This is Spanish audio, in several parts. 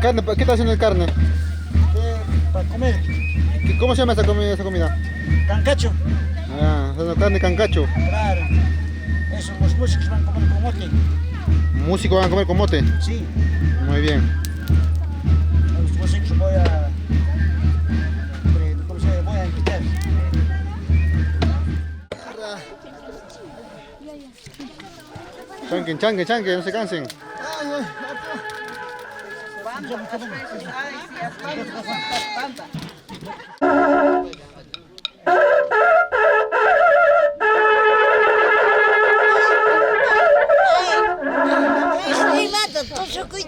Carne, ¿qué está haciendo el carne? Para comer. ¿Cómo se llama esa comida? Cancacho. Ah, haciendo carne cancacho. Claro. Eso, los músicos van a comer con mote. ¿Músicos van a comer con mote? Sí. Muy bien. A los músicos voy a... ¿Cómo se llama? Voy a invitar. Chanquen, chanquen, chanquen, no se cansen. Не надо, то що куди.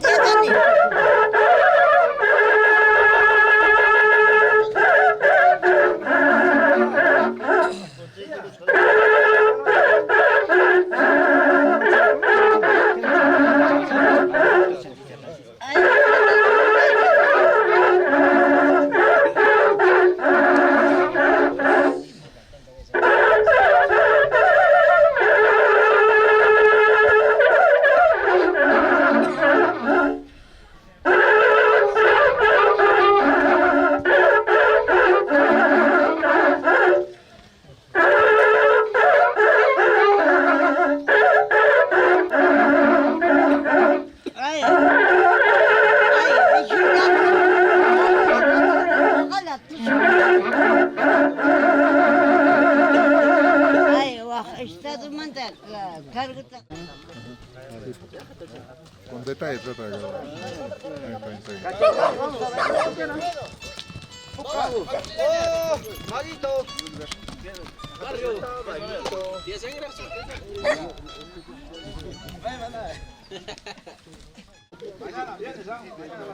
Con detalle trata de grabar.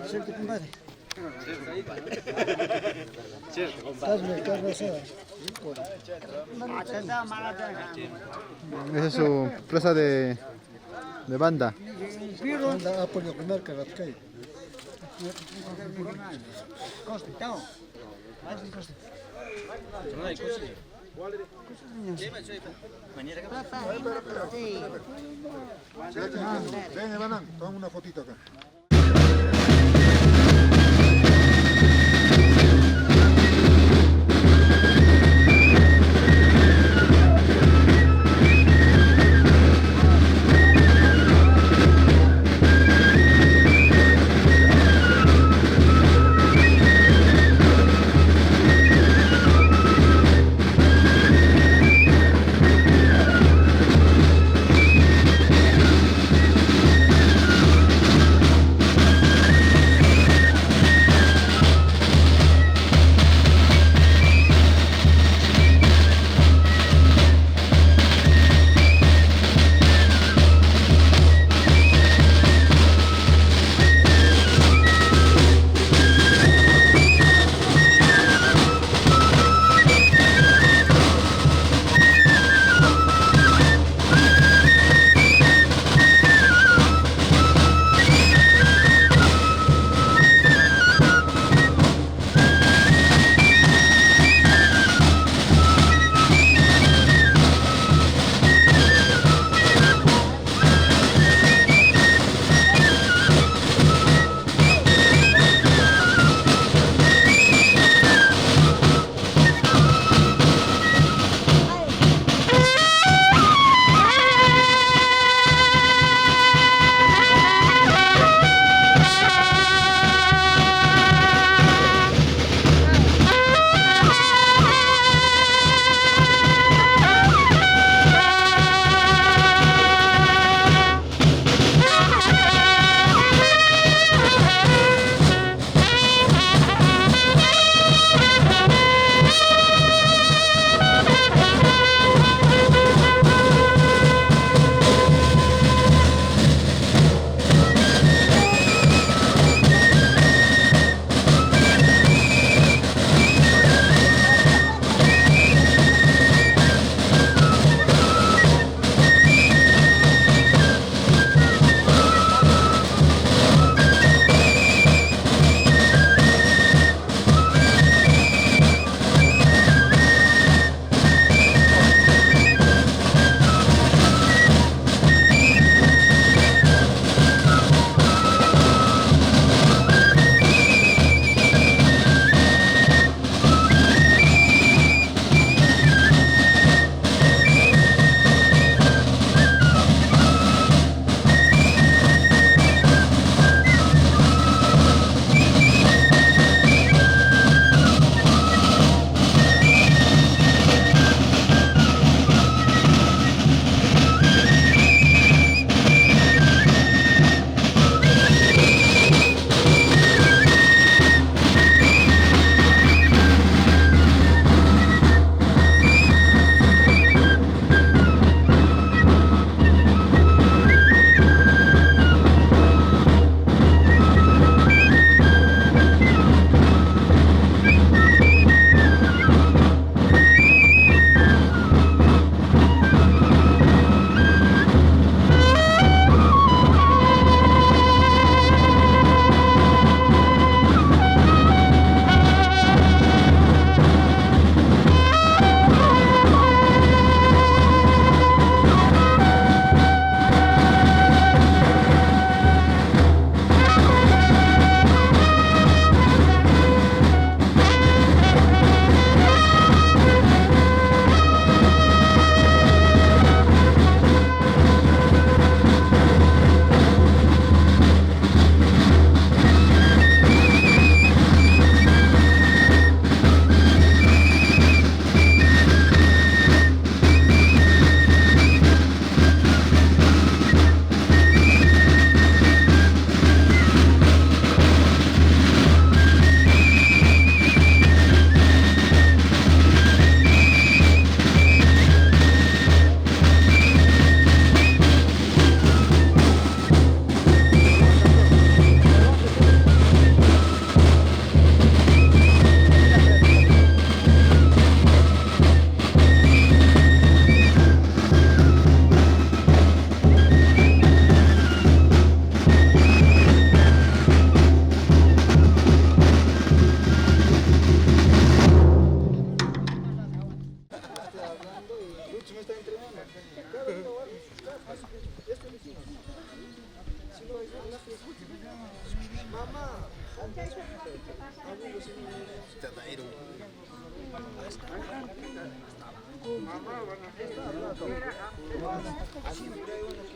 Siente, compadre. Carne asada. Esa es su plaza de banda. Anda a poner comer caracay. Ven, Banán, toma una fotito acá.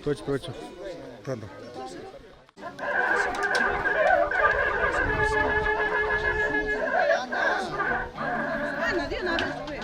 Provecho, provecho. Pronto. Ana, de una vez fue.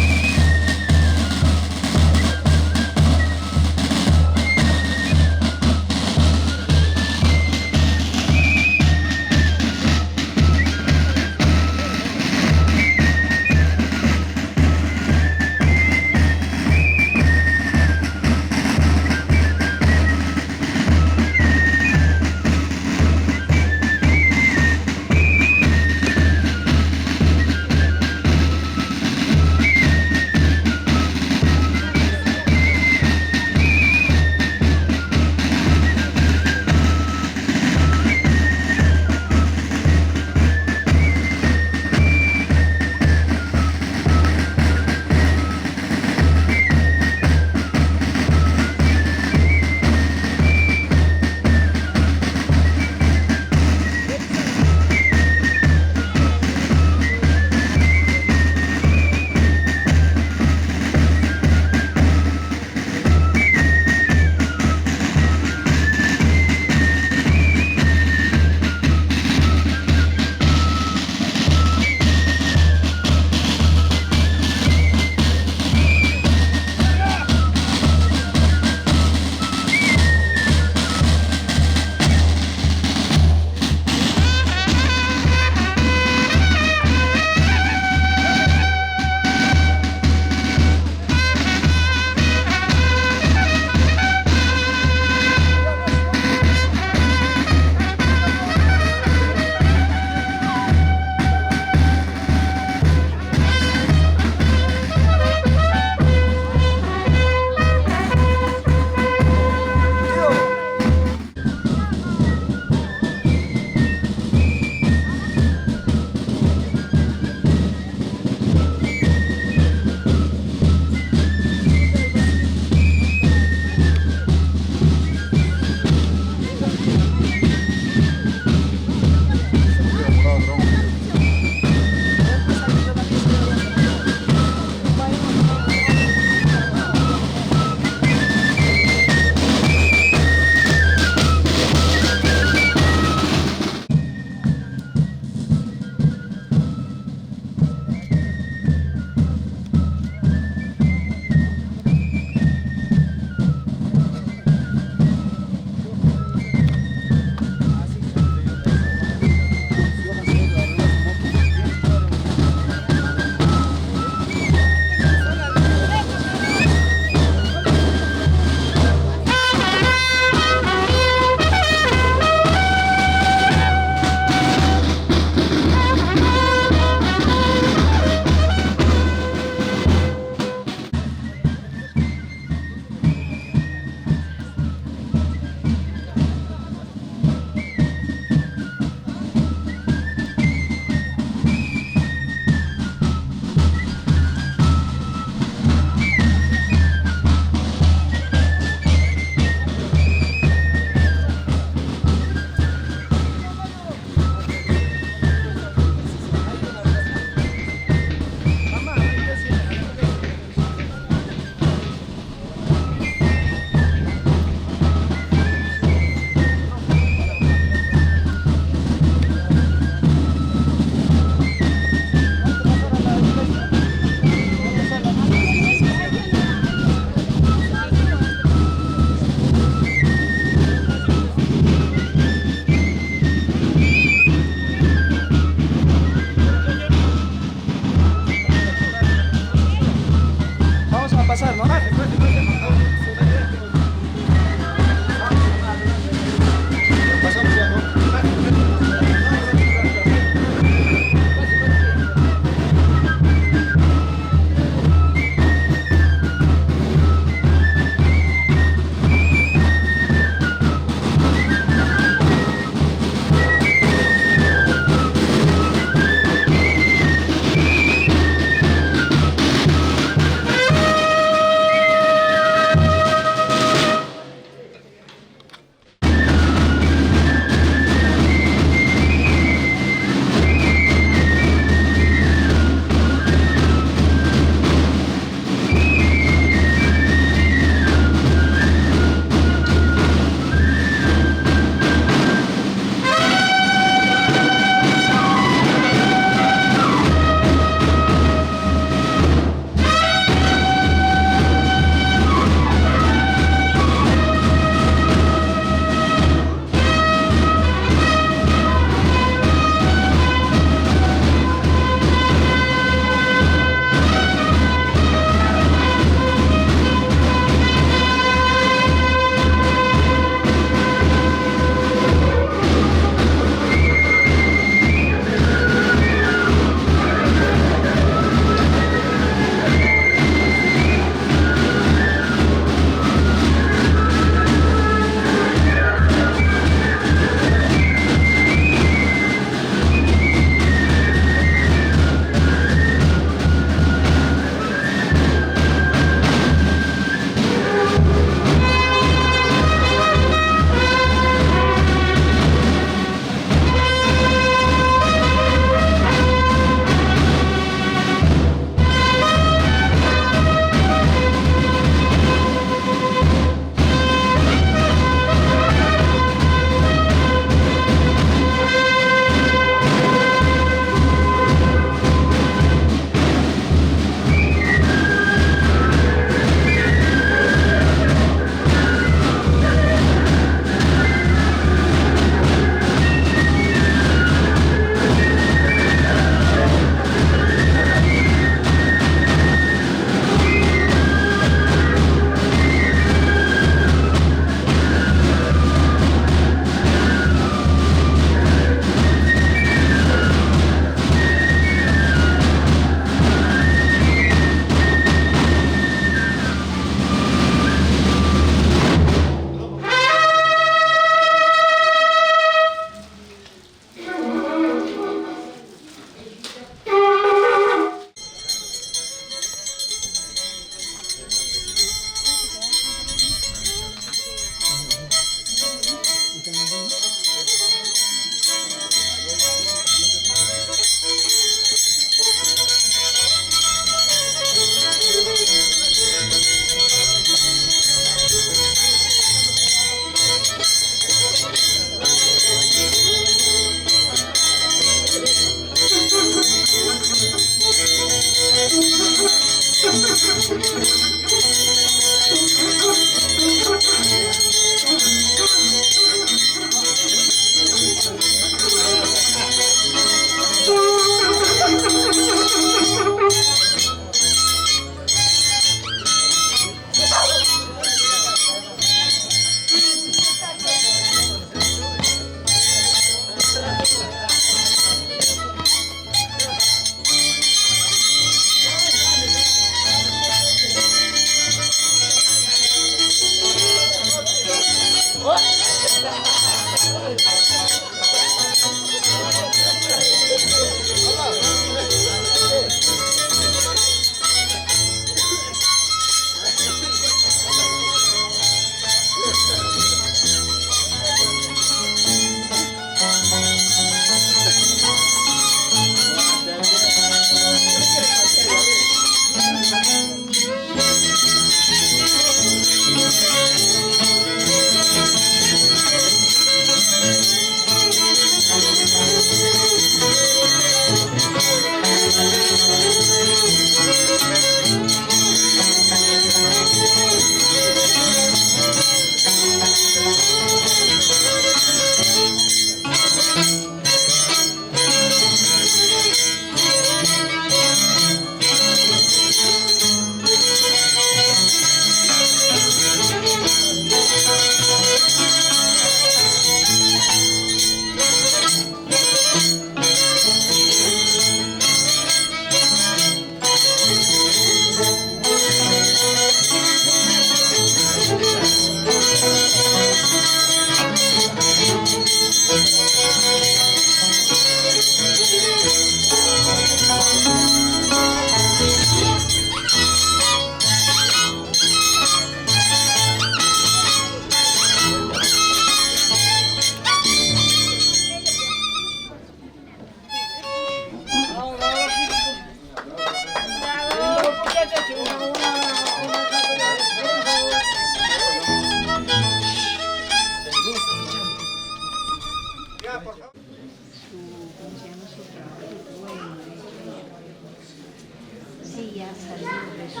Sí, ya salió de su...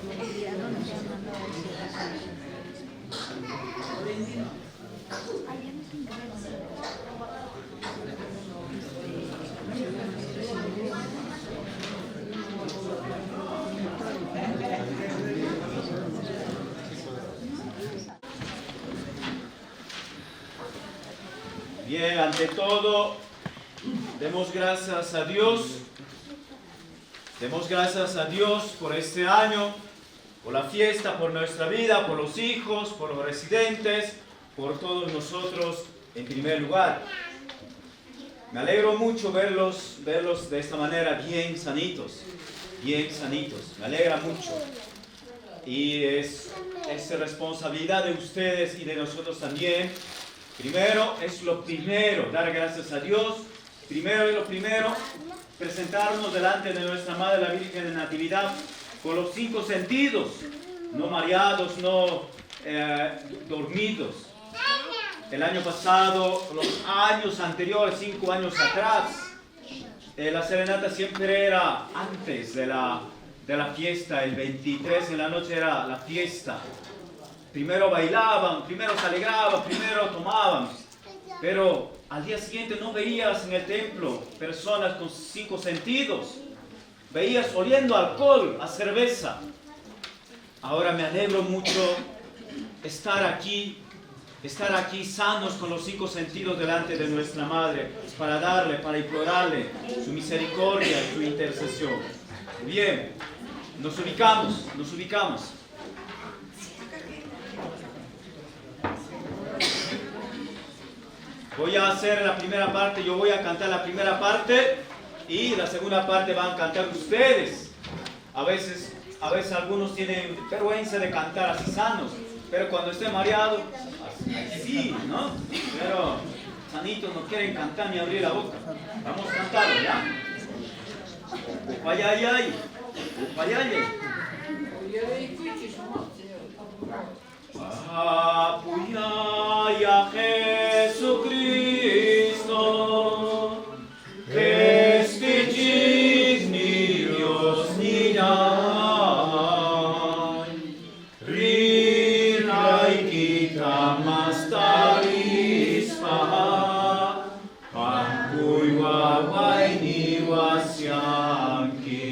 ¿A dónde te han mandado a decir? Bien, ante todo, demos gracias a Dios. Demos gracias a Dios por este año, por la fiesta, por nuestra vida, por los hijos, por los residentes, por todos nosotros en primer lugar. Me alegro mucho verlos de esta manera bien sanitos, me alegra mucho. Y es responsabilidad de ustedes y de nosotros también. Primero, dar gracias a Dios. Primero, presentarnos delante de nuestra Madre, la Virgen de Natividad, con los 5 sentidos, no mareados, no dormidos. El año pasado, los años anteriores, 5 años atrás, la serenata siempre era antes de la fiesta, el 23 en la noche era la fiesta. Primero bailaban, primero se alegraban, primero tomaban, pero al día siguiente no veías en el templo personas con 5 sentidos. Veías oliendo alcohol, a cerveza. Ahora me alegro mucho estar aquí sanos con los 5 sentidos delante de nuestra Madre, para implorarle su misericordia y su intercesión. Bien, nos ubicamos. Voy a hacer la primera parte, yo voy a cantar la primera parte y la segunda parte van a cantar ustedes. A veces algunos tienen vergüenza de cantar así sanos, pero cuando esté mareado, así, ¿no? Pero sanitos no quieren cantar ni abrir la boca. Vamos a cantarlo, ¿ya? Upayayay, upayayay. Apuyaya Jesucristo, Estigni Dios niñay, Rirai kita mastarispa, Papuy waway niwasyanki,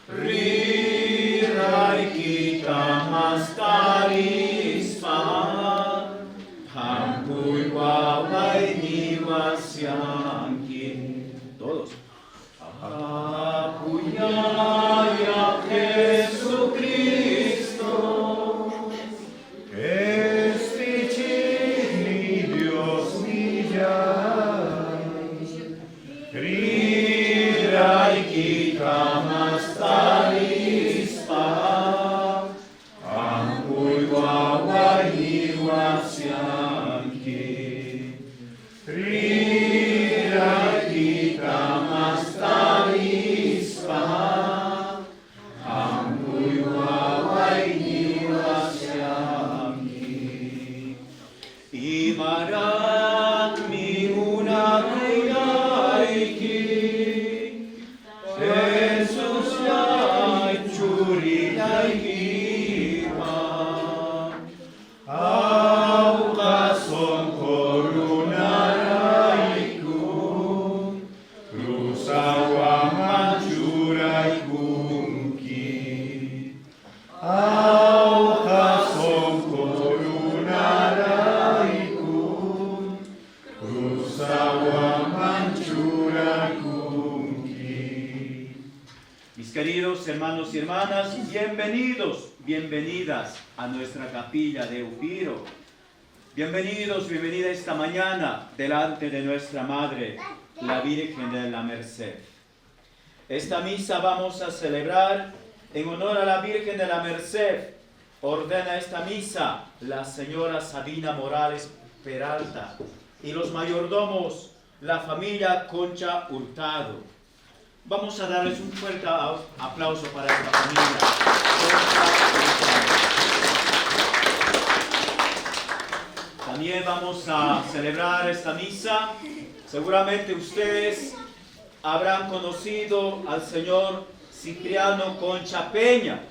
Rirai kita mastarispa, Papuy waway niwasyanki. Todos. Apuyaya Jesucristo, Estigni Dios niñay, Rirai kita mastarispa, Ampuy waway niwasyanki, Rirai kita mastarispa, Ampuy waway niwasyanki. Imarak mi unakuyayki, Jesus yay churi yay kipa, aukason korunaraikum, rusawaman churaikumki, aukason korunaraikum, rusawaman churaikumki. Mis queridos hermanos y hermanas, bienvenidos, bienvenidas a nuestra capilla de Upiro. Bienvenidos, bienvenida esta mañana delante de nuestra Madre, la Virgen de la Merced. Esta misa vamos a celebrar en honor a la Virgen de la Merced. Ordena esta misa la señora Sabina Morales Peralta y los mayordomos, la familia Concha Hurtado. Vamos a darles un fuerte aplauso para esta familia. También vamos a celebrar esta misa. Seguramente ustedes habrán conocido al señor Cipriano Concha Peña.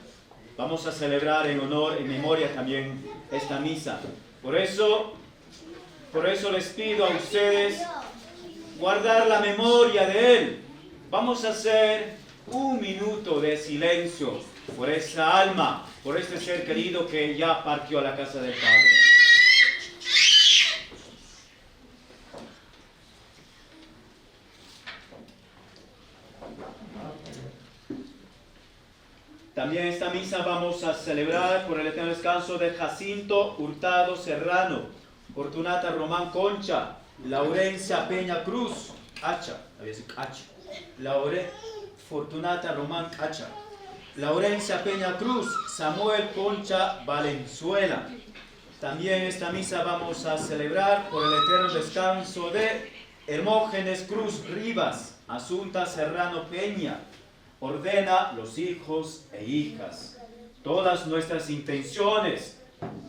Vamos a celebrar en honor, en memoria también esta misa. Por eso les pido a ustedes guardar la memoria de él. Vamos a hacer un minuto de silencio por esta alma, por este ser querido que ya partió a la casa del Padre. También esta misa vamos a celebrar por el eterno descanso de Jacinto Hurtado Serrano, Fortunata Román Concha, Laurencia Peña Cruz, Fortunata Román Cacha, Laurencia Peña Cruz, Samuel Concha Valenzuela. También esta misa vamos a celebrar por el eterno descanso de Hermógenes Cruz Rivas, Asunta Serrano Peña. Ordena los hijos e hijas. Todas nuestras intenciones,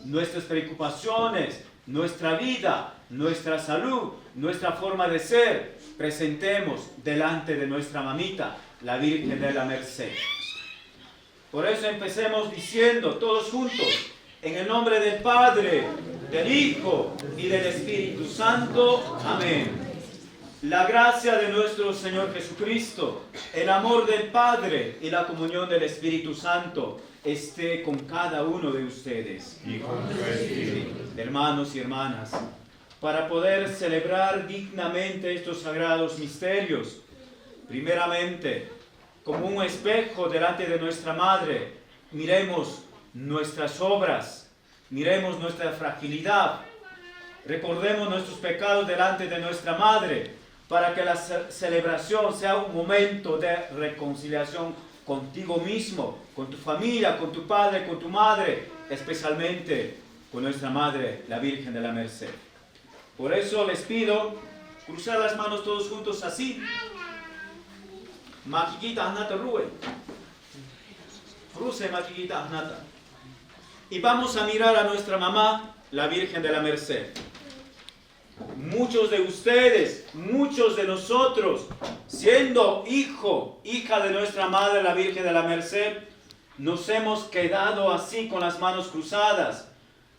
nuestras preocupaciones, nuestra vida, nuestra salud, nuestra forma de ser, presentemos delante de nuestra mamita, la Virgen de la Merced. Por eso empecemos diciendo todos juntos, en el nombre del Padre, del Hijo y del Espíritu Santo. Amén. La gracia de nuestro Señor Jesucristo, el amor del Padre y la comunión del Espíritu Santo esté con cada uno de ustedes. Y con tu espíritu. Hermanos y hermanas, para poder celebrar dignamente estos sagrados misterios, primeramente, como un espejo delante de nuestra Madre, miremos nuestras obras, miremos nuestra fragilidad, recordemos nuestros pecados delante de nuestra Madre, para que la celebración sea un momento de reconciliación contigo mismo, con tu familia, con tu padre, con tu madre, especialmente con nuestra Madre, la Virgen de la Merced. Por eso les pido cruzar las manos todos juntos así. Maquiquita Ahnata Rue. Cruce Maquiquita Ahnata. Y vamos a mirar a nuestra mamá, la Virgen de la Merced. Muchos de ustedes, muchos de nosotros, siendo hija de nuestra Madre, la Virgen de la Merced, nos hemos quedado así con las manos cruzadas.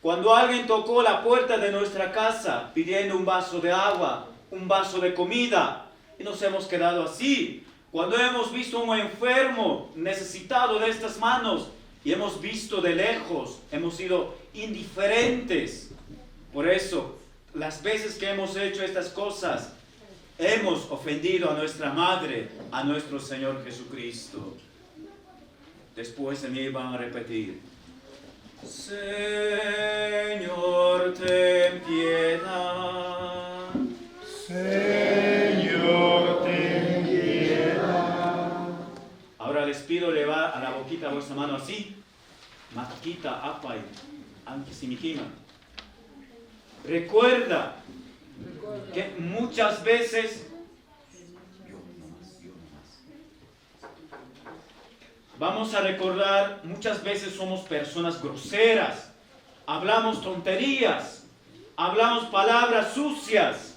Cuando alguien tocó la puerta de nuestra casa pidiendo un vaso de agua, un vaso de comida, y nos hemos quedado así. Cuando hemos visto a un enfermo necesitado de estas manos y hemos visto de lejos, hemos sido indiferentes. Por eso, las veces que hemos hecho estas cosas, hemos ofendido a nuestra Madre, a nuestro Señor Jesucristo. Después de mí van a repetir: Señor, ten piedad. Señor, ten piedad. Ahora les pido llevar a la boquita vuestra mano así. Maquita, apay, anquisimijima. Recuerda que muchas veces vamos a recordar, muchas veces somos personas groseras, hablamos tonterías, hablamos palabras sucias,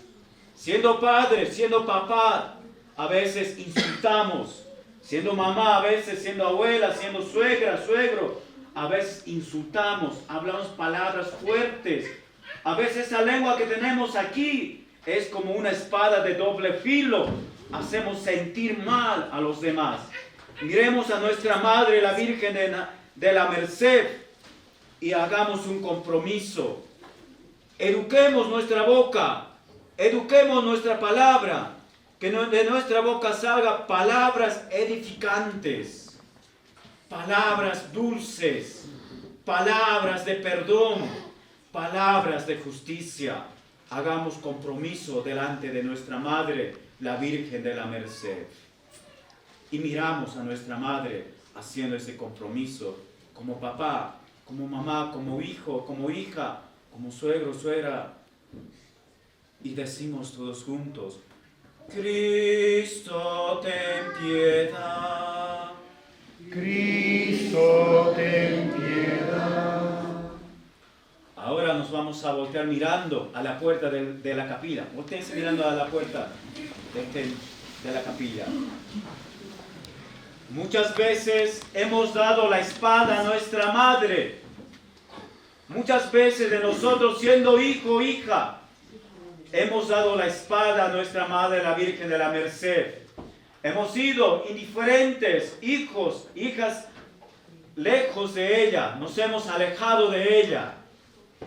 siendo padre, siendo papá, a veces insultamos, siendo mamá, a veces siendo abuela, siendo suegra, suegro, a veces insultamos, hablamos palabras fuertes. A veces esa lengua que tenemos aquí es como una espada de doble filo. Hacemos sentir mal a los demás. Miremos a nuestra Madre, la Virgen de la Merced, y hagamos un compromiso. Eduquemos nuestra boca, eduquemos nuestra palabra, que de nuestra boca salgan palabras edificantes, palabras dulces, palabras de perdón, palabras de justicia. Hagamos compromiso delante de nuestra Madre, la Virgen de la Merced. Y miramos a nuestra Madre haciendo ese compromiso como papá, como mamá, como hijo, como hija, como suegro, suegra. Y decimos todos juntos: Cristo, ten piedad. Cristo, ten piedad. Ahora nos vamos a voltear mirando a la puerta de la capilla. Voltéense mirando a la puerta de la capilla. Muchas veces hemos dado la espalda a nuestra madre. Muchas veces de nosotros siendo hijo o hija, hemos dado la espalda a nuestra madre, la Virgen de la Merced. Hemos sido indiferentes, hijos, hijas, lejos de ella. Nos hemos alejado de ella.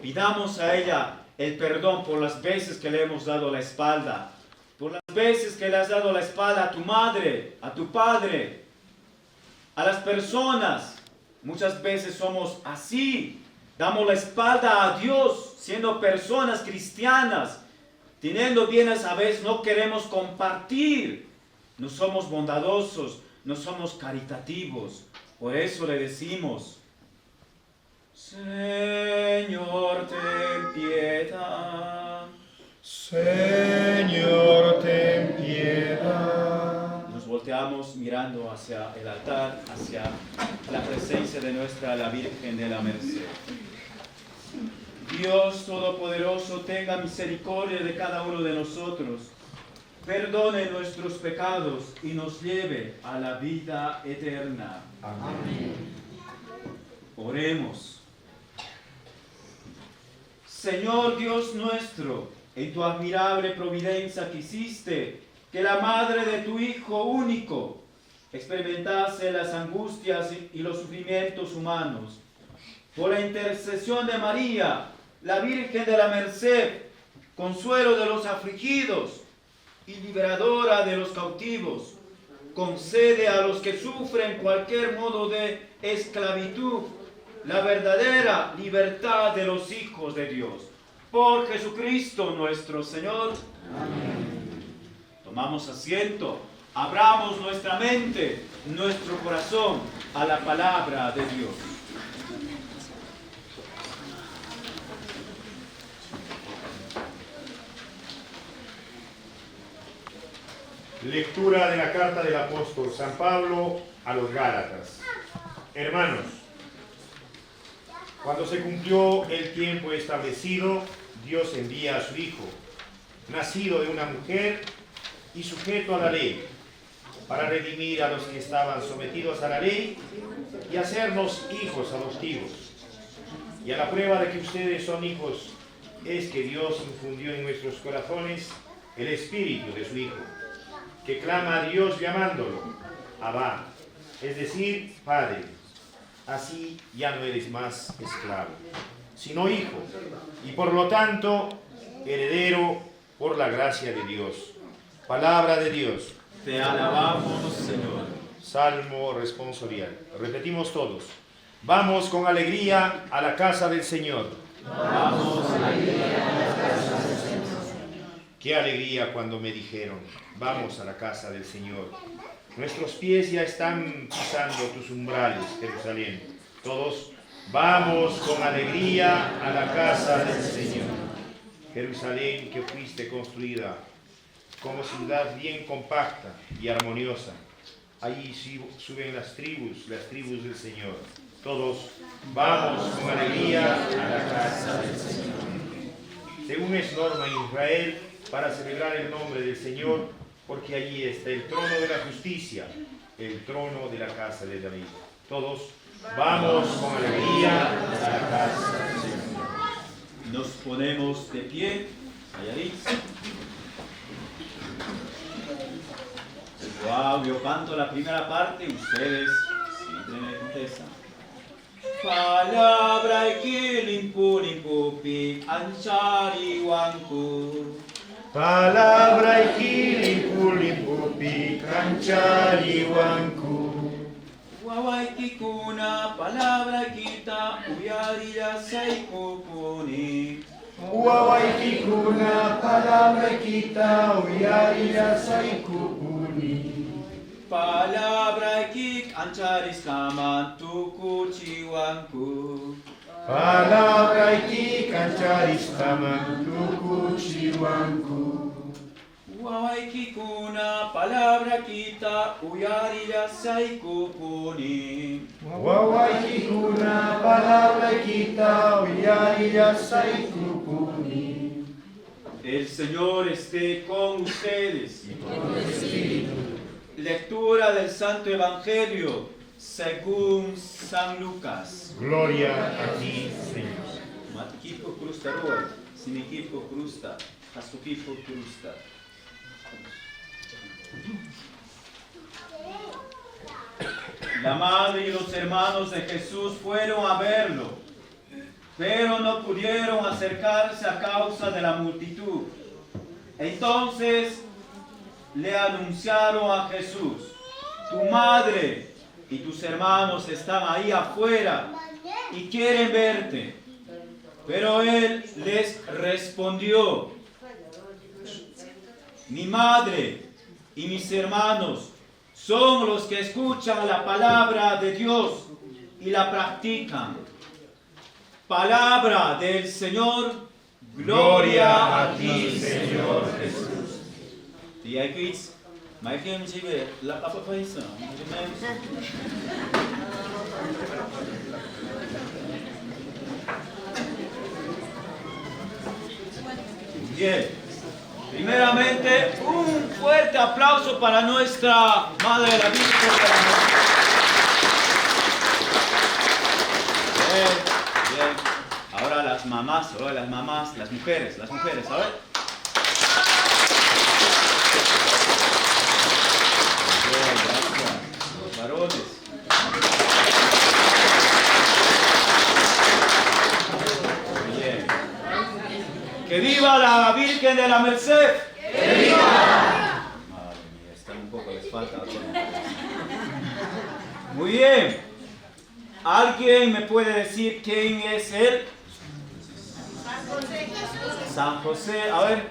Pidamos a ella el perdón por las veces que le hemos dado la espalda. Por las veces que le has dado la espalda a tu madre, a tu padre, a las personas. Muchas veces somos así. Damos la espalda a Dios siendo personas cristianas. Teniendo bienes a veces no queremos compartir. No somos bondadosos, no somos caritativos. Por eso le decimos: Señor, ten piedad. Señor, ten piedad. Nos volteamos mirando hacia el altar, hacia la presencia de la Virgen de la Merced. Dios Todopoderoso, tenga misericordia de cada uno de nosotros. Perdone nuestros pecados y nos lleve a la vida eterna. Amén. Oremos. Señor Dios nuestro, en tu admirable providencia quisiste que la madre de tu Hijo único experimentase las angustias y los sufrimientos humanos. Por la intercesión de María, la Virgen de la Merced, consuelo de los afligidos y liberadora de los cautivos, concede a los que sufren cualquier modo de esclavitud la verdadera libertad de los hijos de Dios. Por Jesucristo nuestro Señor. Amén. Tomamos asiento, abramos nuestra mente, nuestro corazón a la palabra de Dios. Lectura de la carta del apóstol San Pablo a los Gálatas. Hermanos, cuando se cumplió el tiempo establecido, Dios envía a su Hijo, nacido de una mujer y sujeto a la ley, para redimir a los que estaban sometidos a la ley y hacernos hijos adoptivos. Y a la prueba de que ustedes son hijos es que Dios infundió en nuestros corazones el espíritu de su Hijo, que clama a Dios llamándolo Abba, es decir, Padre. Así ya no eres más esclavo, sino hijo, y por lo tanto heredero por la gracia de Dios. Palabra de Dios. Te alabamos, Señor. Salmo responsorial. Repetimos todos. Vamos con alegría a la casa del Señor. Vamos con alegría a la casa del Señor. Qué alegría cuando me dijeron, vamos a la casa del Señor. Nuestros pies ya están pisando tus umbrales, Jerusalén. Todos, vamos con alegría a la casa del Señor. Jerusalén, que fuiste construida como ciudad bien compacta y armoniosa. Allí suben las tribus del Señor. Todos, vamos con alegría a la casa del Señor. Según es norma en Israel, para celebrar el nombre del Señor, porque allí está el trono de la justicia, el trono de la casa de David. Todos, vamos con alegría a la casa del Señor. Nos ponemos de pie, Nayarit. Wow, yo canto la primera parte, ustedes siempre me contestan. Palabra ikilimpulimpupi anchari wanku. Palabra ikilimpulimpupi kanchari wanku. Wawaikikuna palabra kita uyarila saikupuni. Wawaikikuna palabra kita uyarila saikupuni. Palabra kik ancharis kaman tukuchiwanku. Palabra iki kancharis taman tukuchiwanku. Wawaikikuna palabra kita uyarilla saikupuni. Wawaikikuna palabra kita uyarilla saikupuni. El Señor esté con ustedes. Lectura del Santo Evangelio según San Lucas. Gloria a ti, Señor. Matikipo krusta ruay, sinikipo krusta, hasukipo krusta. La madre y los hermanos de Jesús fueron a verlo, pero no pudieron acercarse a causa de la multitud. Entonces le anunciaron a Jesús: tu madre y tus hermanos están ahí afuera y quieren verte. Pero él les respondió: mi madre y mis hermanos son los que escuchan la palabra de Dios y la practican. Palabra del Señor. Gloria a ti, Señor Jesús. Y aquí, la papa paisa. Bien, primeramente un fuerte aplauso para nuestra Madre de la Virgen. Bien, bien. Ahora las mamás, las mujeres, a ver. Bien, gracias. Los varones. ¡Que viva la Virgen de la Merced! ¡Que viva! Madre mía, están un poco, les falta. Muy bien. ¿Alguien me puede decir quién es él? San José. San José, a ver.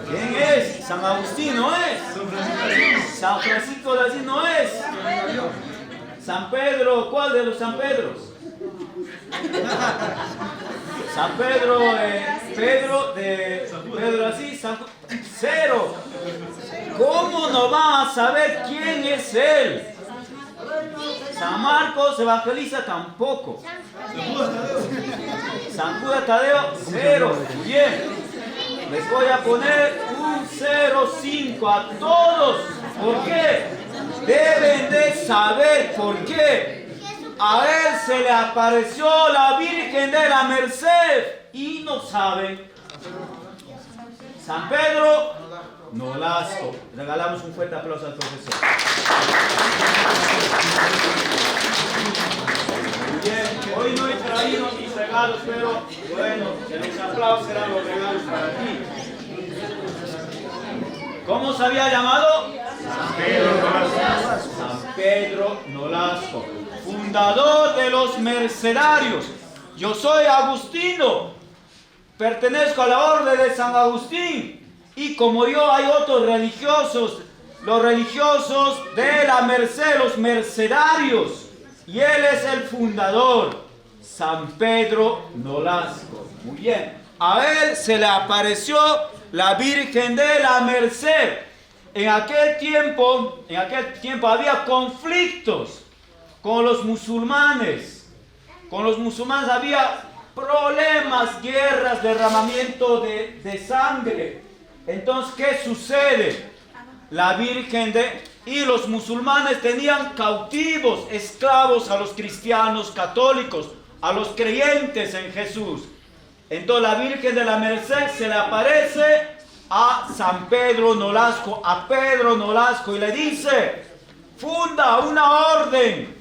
¿Quién es? San Agustín, ¿no es? San Francisco de Asís, ¿no es? San Pedro, ¿cuál de los San Pedros? San Pedro, Pedro así, cero. ¿Cómo no van a saber quién es él? San Marcos Evangeliza tampoco. San Judas Tadeo, cero. Muy bien. Les voy a poner un 0,5 a todos. ¿Por qué? Deben de saber por qué. A él se le apareció la Virgen de la Merced y no saben. San Pedro Nolasco. Regalamos un fuerte aplauso al profesor. Muy bien, hoy no he traído mis regalos, pero bueno, los aplausos serán los regalos para ti. ¿Cómo se había llamado? San Pedro Nolasco. San Pedro Nolasco, fundador de los mercedarios. Yo soy agustino, pertenezco a la orden de San Agustín. Y como yo hay otros religiosos, los religiosos de la Merced, los mercedarios. Y él es el fundador, San Pedro Nolasco. Muy bien. A él se le apareció la Virgen de la Merced. En aquel tiempo había conflictos con los musulmanes. Con los musulmanes había problemas, guerras, derramamiento de sangre. Entonces, ¿qué sucede? La Virgen y los musulmanes tenían cautivos, esclavos a los cristianos católicos, a los creyentes en Jesús. Entonces la Virgen de la Merced se le aparece a San Pedro Nolasco, a Pedro Nolasco, y le dice: funda una orden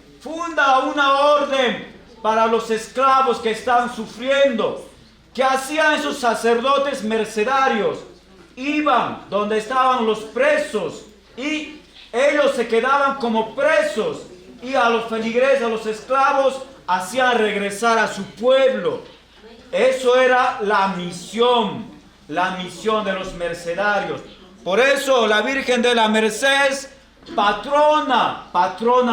para los esclavos que están sufriendo. ¿Qué hacían esos sacerdotes mercedarios? Iban donde estaban los presos y ellos se quedaban como presos, y a los feligreses, a los esclavos, hacían regresar a su pueblo. Eso era la misión de los mercedarios. Por eso la Virgen de la Merced es patrona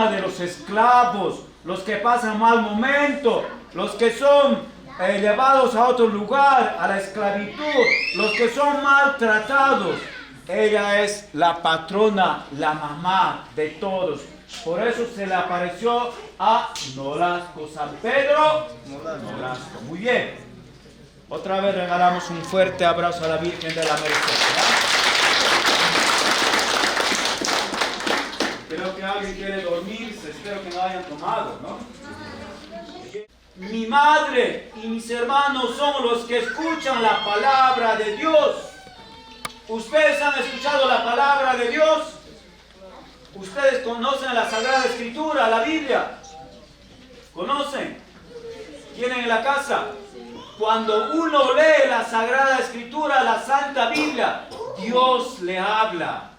de los esclavos, los que pasan mal momento, los que son llevados a otro lugar, a la esclavitud, los que son maltratados. Ella es la patrona, la mamá de todos. Por eso se le apareció a Nolasco, San Pedro Nolasco. Muy bien. Otra vez regalamos un fuerte abrazo a la Virgen de la Merced. Creo que alguien quiere dormirse, espero que no hayan tomado, ¿no? Mi madre y mis hermanos son los que escuchan la palabra de Dios. ¿Ustedes han escuchado la palabra de Dios? ¿Ustedes conocen la Sagrada Escritura, la Biblia? ¿Conocen? ¿Tienen en la casa? Cuando uno lee la Sagrada Escritura, la Santa Biblia, Dios le habla.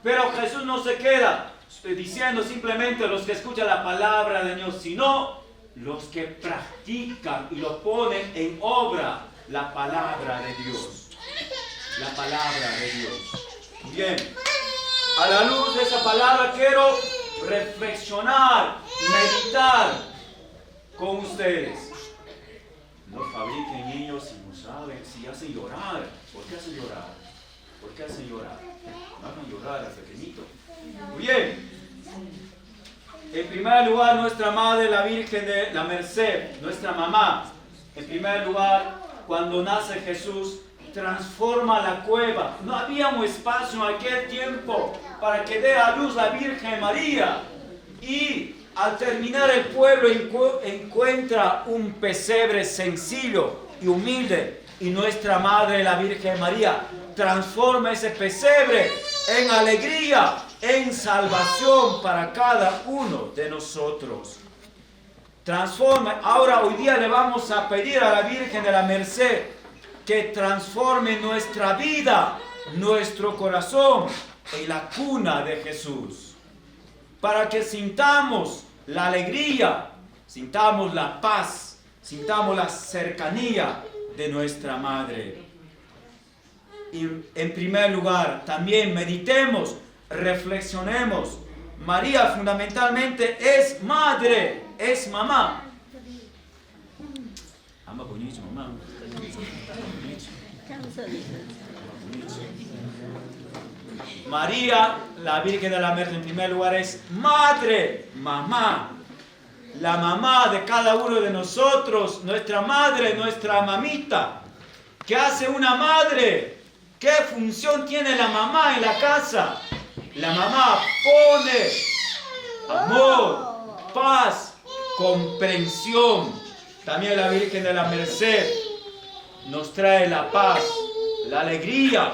Pero Jesús no se queda diciendo simplemente los que escuchan la palabra de Dios, sino los que practican y lo ponen en obra, la palabra de Dios. La palabra de Dios. Bien, a la luz de esa palabra quiero reflexionar, meditar con ustedes. No fabriquen niños si no saben, si hacen llorar. ¿Por qué hacen llorar? ¿Por qué hacen llorar? No hagan llorar al pequeñito. Muy bien. En primer lugar, nuestra madre, la Virgen de la Merced, nuestra mamá. En primer lugar, cuando nace Jesús, transforma la cueva. No había un espacio en aquel tiempo para que dé a luz la Virgen María. Y al terminar el pueblo encuentra un pesebre sencillo y humilde. Y nuestra madre, la Virgen María, transforma ese pesebre en alegría, en salvación para cada uno de nosotros. Transforma. Ahora hoy día le vamos a pedir a la Virgen de la Merced que transforme nuestra vida, nuestro corazón en la cuna de Jesús. Para que sintamos la alegría, sintamos la paz, sintamos la cercanía de nuestra Madre. Y en primer lugar, también meditemos, reflexionemos. María fundamentalmente es madre, es mamá. Ama bonito, mamá. María, la Virgen de la Merced, en primer lugar es madre, mamá. La mamá de cada uno de nosotros, nuestra madre, nuestra mamita. ¿Qué hace una madre? ¿Qué función tiene la mamá en la casa? La mamá pone amor, paz, comprensión. También la Virgen de la Merced nos trae la paz, la alegría,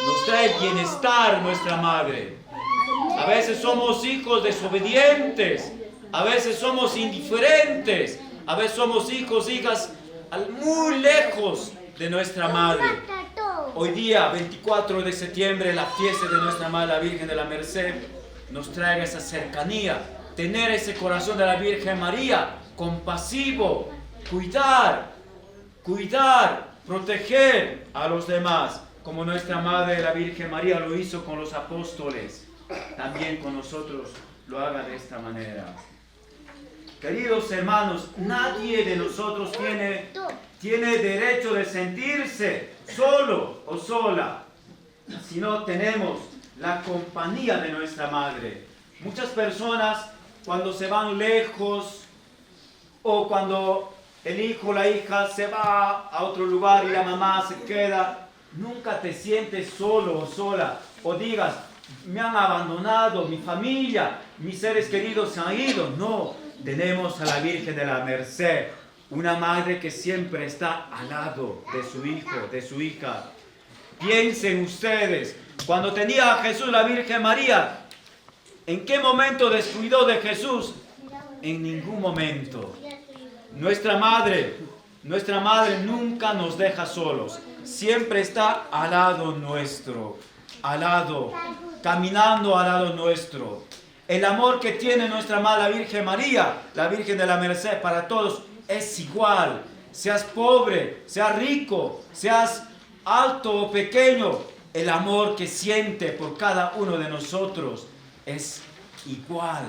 nos trae el bienestar, nuestra madre. A veces somos hijos desobedientes, a veces somos indiferentes, a veces somos hijos, hijas muy lejos de nuestra madre. Hoy día, 24 de septiembre, la fiesta de nuestra Madre, la Virgen de la Merced, nos trae esa cercanía, tener ese corazón de la Virgen María, compasivo, cuidar, proteger a los demás, como nuestra Madre, la Virgen María, lo hizo con los apóstoles, también con nosotros lo haga de esta manera. Queridos hermanos, nadie de nosotros tiene derecho de sentirse solo o sola, si no tenemos la compañía de nuestra madre. Muchas personas, cuando se van lejos o cuando el hijo o la hija se va a otro lugar y la mamá se queda, nunca te sientes solo o sola o digas, me han abandonado, mi familia, mis seres queridos se han ido. No, tenemos a la Virgen de la Merced, una madre que siempre está al lado de su hijo, de su hija. Piensen ustedes, cuando tenía a Jesús la Virgen María, ¿en qué momento descuidó de Jesús? En ningún momento. Nuestra madre nunca nos deja solos. Siempre está al lado nuestro, al lado, caminando al lado nuestro. El amor que tiene nuestra Madre la Virgen María, la Virgen de la Merced, para todos es igual. Seas pobre, seas rico, seas alto o pequeño, el amor que siente por cada uno de nosotros es igual.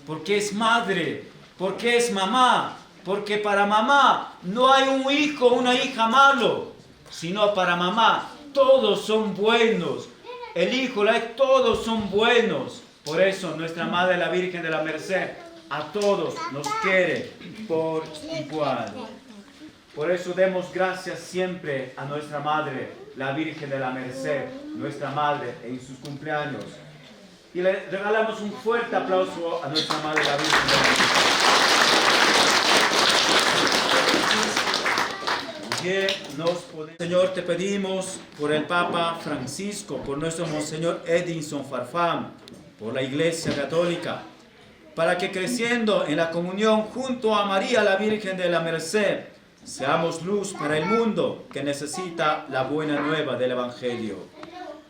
Porque es madre, porque es mamá, Porque para mamá no hay un hijo o una hija malo, sino para mamá todos son buenos. El hijo, la hija, todos son buenos. Por eso nuestra Madre, la Virgen de la Merced, a todos nos quiere por igual. Por eso demos gracias siempre a nuestra Madre, la Virgen de la Merced, nuestra Madre en sus cumpleaños. Y le regalamos un fuerte aplauso a nuestra Madre, la Virgen de la Merced. Señor, te pedimos por el Papa Francisco, por nuestro Monseñor Edinson Farfán, por la Iglesia Católica, para que creciendo en la comunión junto a María, la Virgen de la Merced, seamos luz para el mundo que necesita la buena nueva del Evangelio.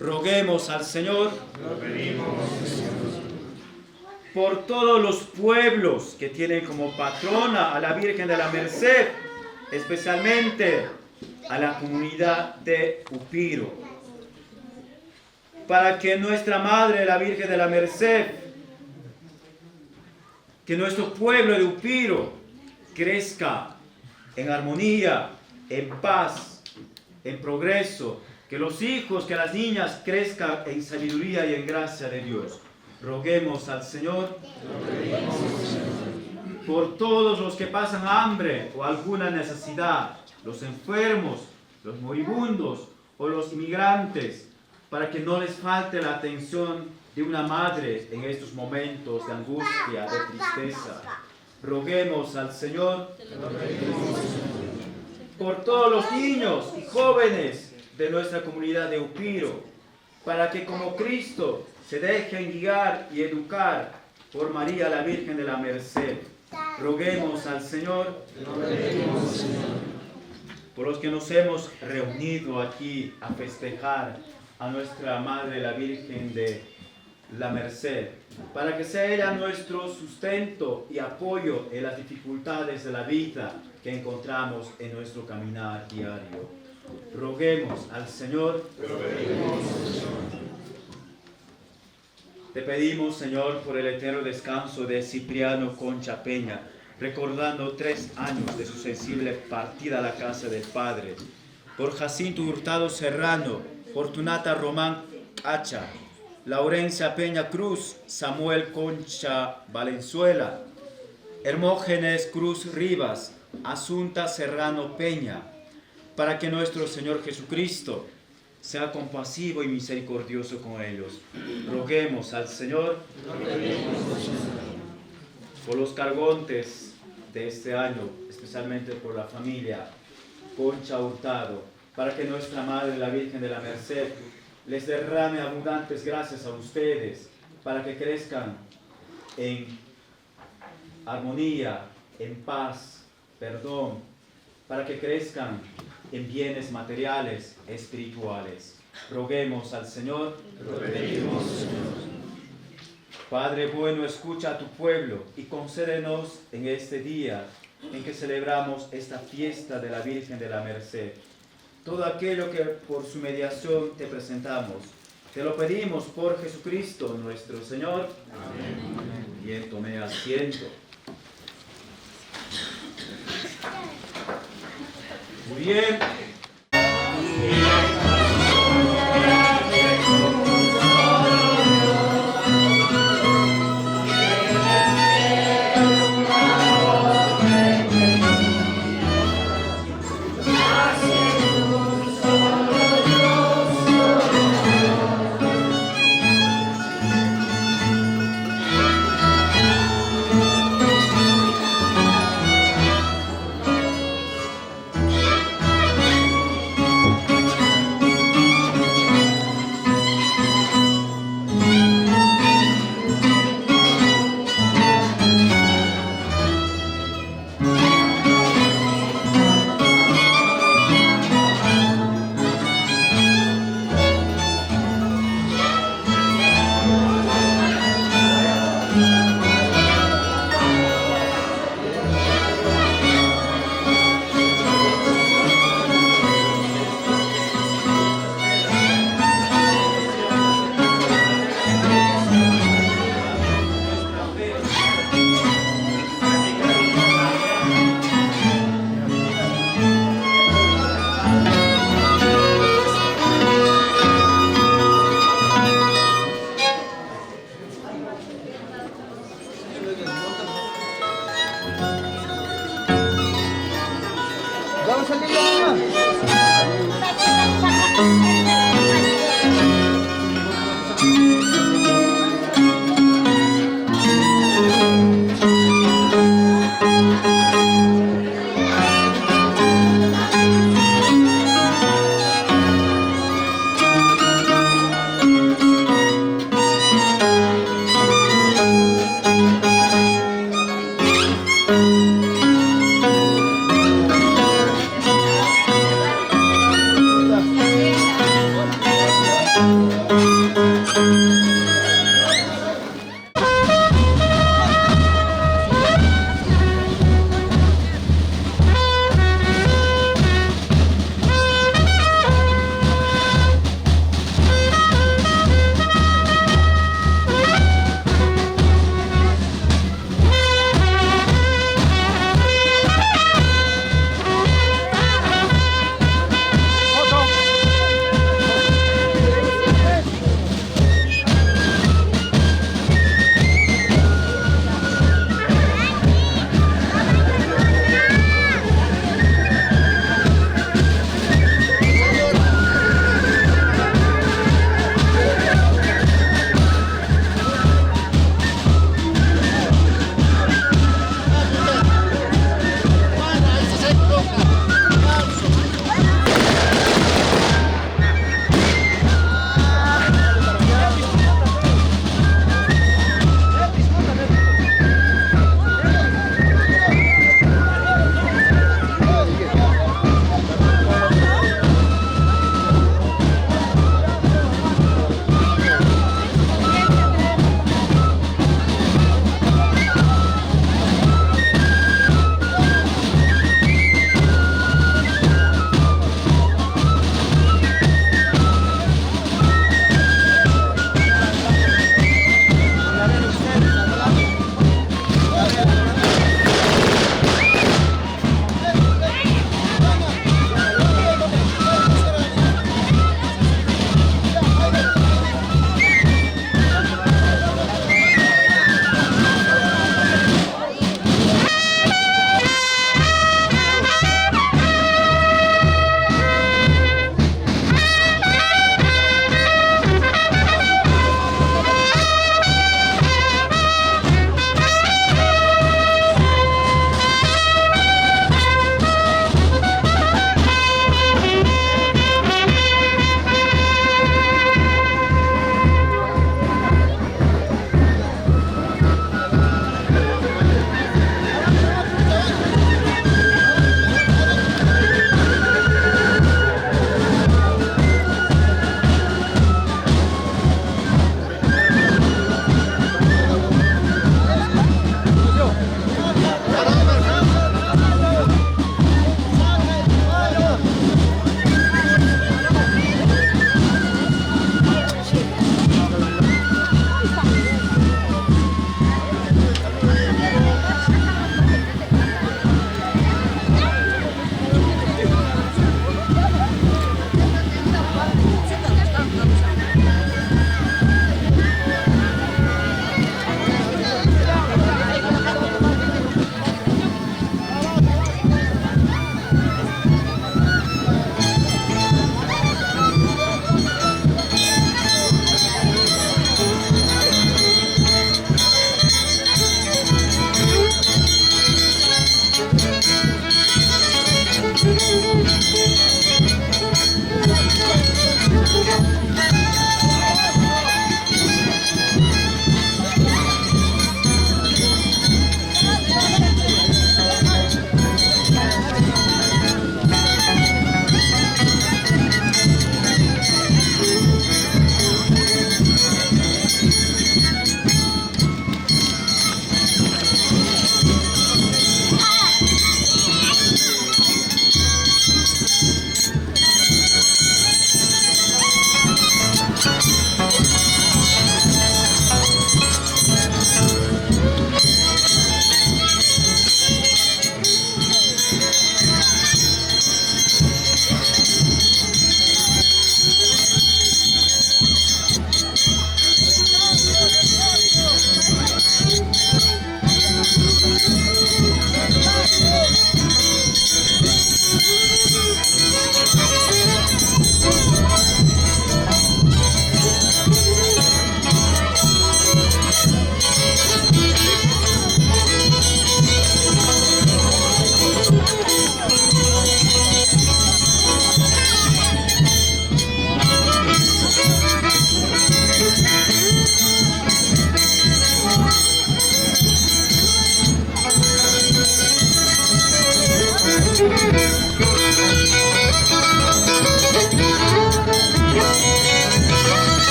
Roguemos al Señor por todos los pueblos que tienen como patrona a la Virgen de la Merced, especialmente a la comunidad de Upiro, para que nuestra Madre, la Virgen de la Merced, que nuestro pueblo de Upiro crezca en armonía, en paz, en progreso, que los hijos, que las niñas crezcan en sabiduría y en gracia de Dios. Roguemos al Señor por todos los que pasan hambre o alguna necesidad, los enfermos, los moribundos o los inmigrantes, para que no les falte la atención de una madre en estos momentos de angustia, de tristeza. Roguemos al Señor por todos los niños y jóvenes de nuestra comunidad de Upiro, para que como Cristo se dejen guiar y educar por María, la Virgen de la Merced. Roguemos al Señor por los que nos hemos reunido aquí a festejar a nuestra Madre, la Virgen de la Merced, para que sea ella nuestro sustento y apoyo en las dificultades de la vida que encontramos en nuestro caminar diario. Roguemos al Señor. Te pedimos, Señor, por el eterno descanso de Cipriano Concha Peña, recordando 3 años de su sensible partida a la casa del Padre, por Jacinto Hurtado Serrano, Fortunata Román Cacha, Laurencia Peña Cruz, Samuel Concha Valenzuela, Hermógenes Cruz Rivas, Asunta Serrano Peña, para que nuestro Señor Jesucristo sea compasivo y misericordioso con ellos. Roguemos al Señor por los cargontes de este año, especialmente por la familia Concha Hurtado, para que nuestra Madre, la Virgen de la Merced, les derrame abundantes gracias a ustedes, para que crezcan en armonía, en paz, perdón, para que crezcan en bienes materiales, espirituales. Roguemos al Señor. Padre bueno, escucha a tu pueblo y concédenos en este día en que celebramos esta fiesta de la Virgen de la Merced todo aquello que por su mediación te presentamos. Te lo pedimos por Jesucristo nuestro Señor. Amén. Bien, tomé asiento. Muy bien.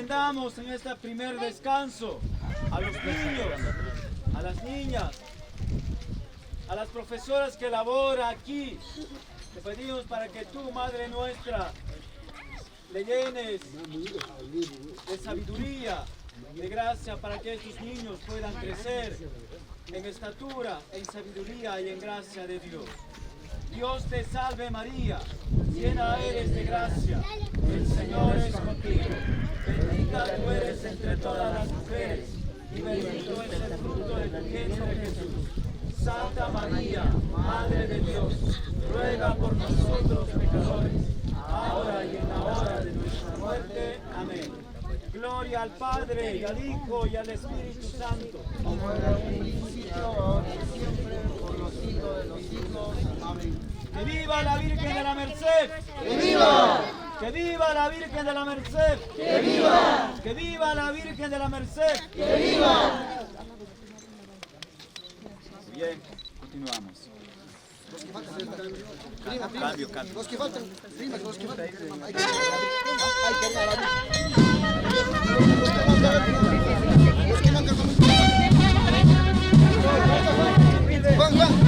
encomendamos en este primer descanso a los niños, a las niñas, a las profesoras que laboran aquí. Te pedimos para que tú, Madre nuestra, le llenes de sabiduría, de gracia, para que estos niños puedan crecer en estatura, en sabiduría y en gracia de Dios. Dios te salve María, llena eres de gracia, el Señor es contigo. Bendita tú eres entre todas las mujeres, y bendito es el fruto de tu vientre Jesús. Santa María, Madre de Dios, ruega por nosotros pecadores, ahora y en la hora de nuestra muerte. Amén. Gloria al Padre, y al Hijo, y al Espíritu Santo. Como era un principio, ahora y siempre, por los siglos de los siglos. Amén. ¡Que viva la Virgen de la Merced! ¡Que viva! ¡Que viva la Virgen de la Merced! ¡Que viva! ¡Que viva la Virgen de la Merced! ¡Que viva! Bien, continuamos. Los que faltan, Cambio, cambio. los que faltan, prima, los que faltan. Hay que cargar los que mancan con Juan, Juan.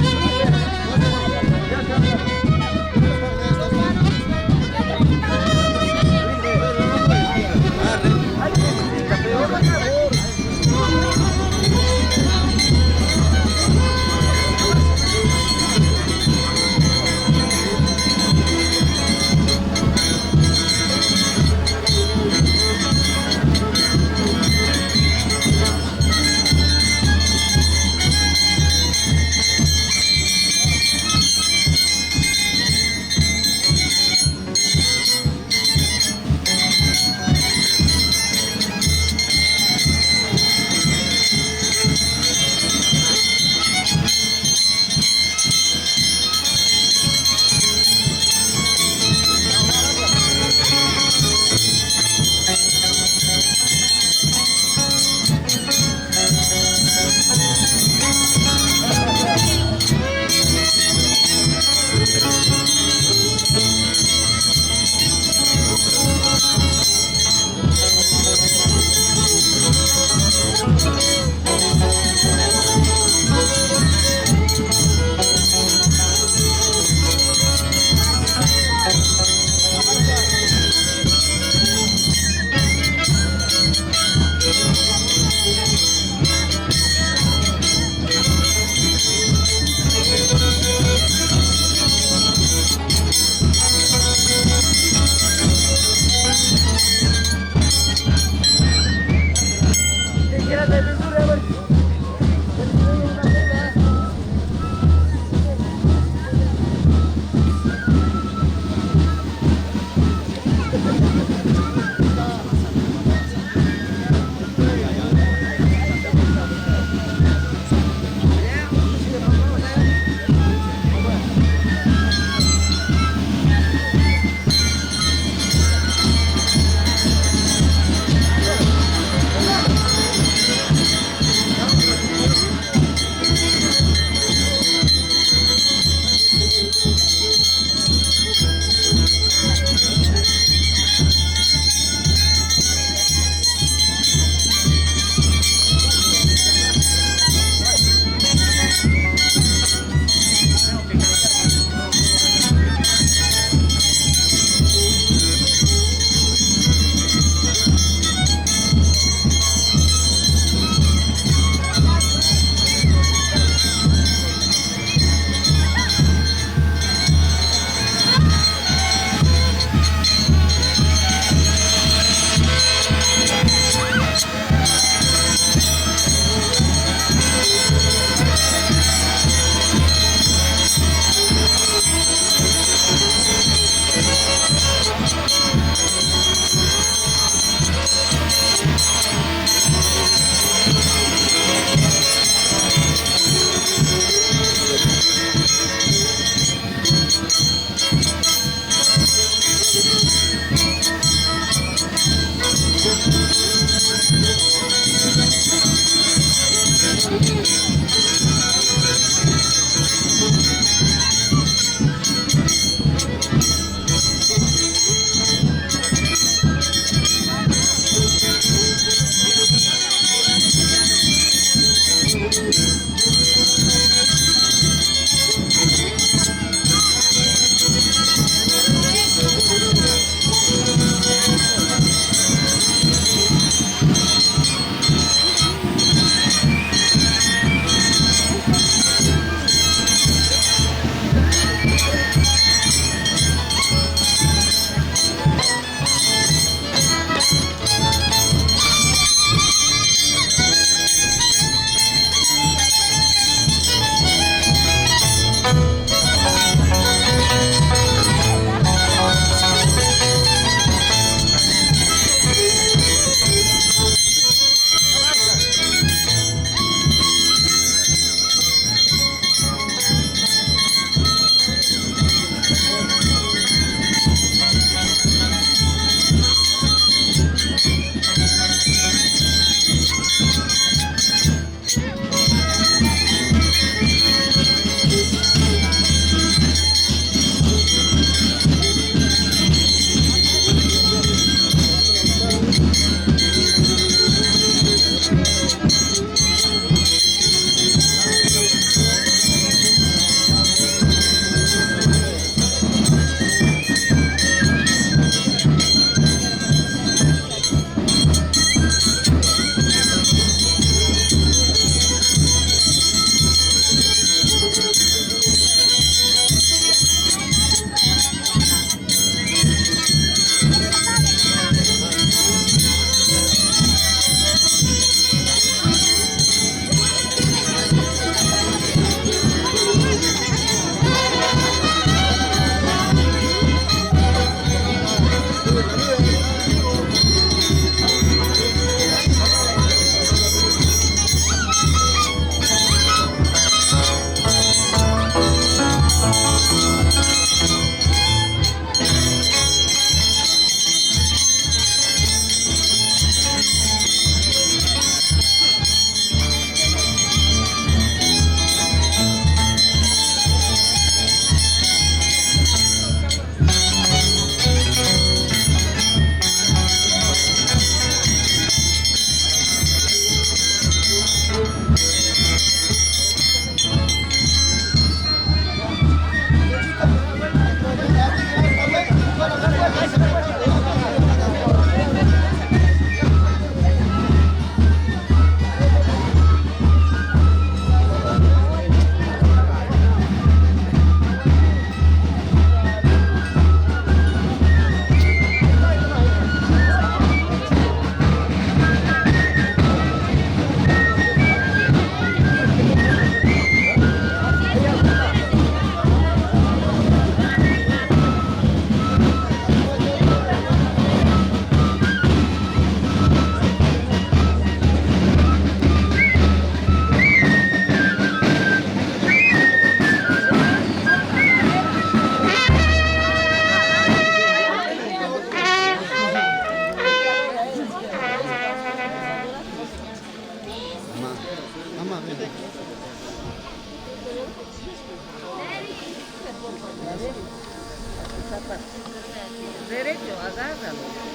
Derecho, agárralo.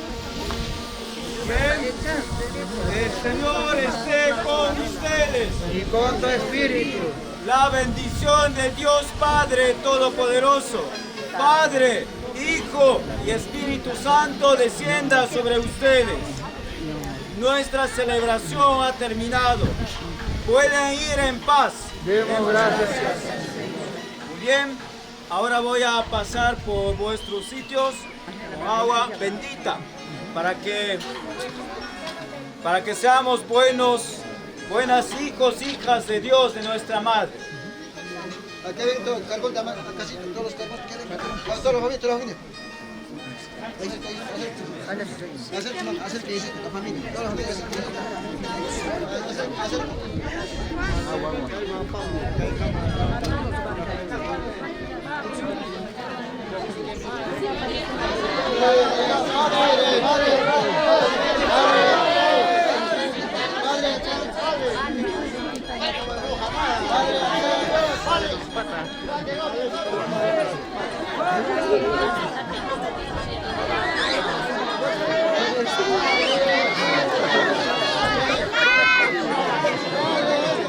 El Señor esté con ustedes. Y con tu espíritu. La bendición de Dios Padre Todopoderoso, Padre, Hijo y Espíritu Santo descienda sobre ustedes. Nuestra celebración ha terminado. Pueden ir en paz. Demos gracias. Muy bien, ahora voy a pasar por vuestros sitios con agua bendita para que seamos buenas hijos, hijas de Dios, de nuestra Madre. Aquí ven todo, carbón, casi todos los carbones que ven. Todos los familias, todos los familias. Hacer que dice la familia, todas las familias. Hacer. Agua.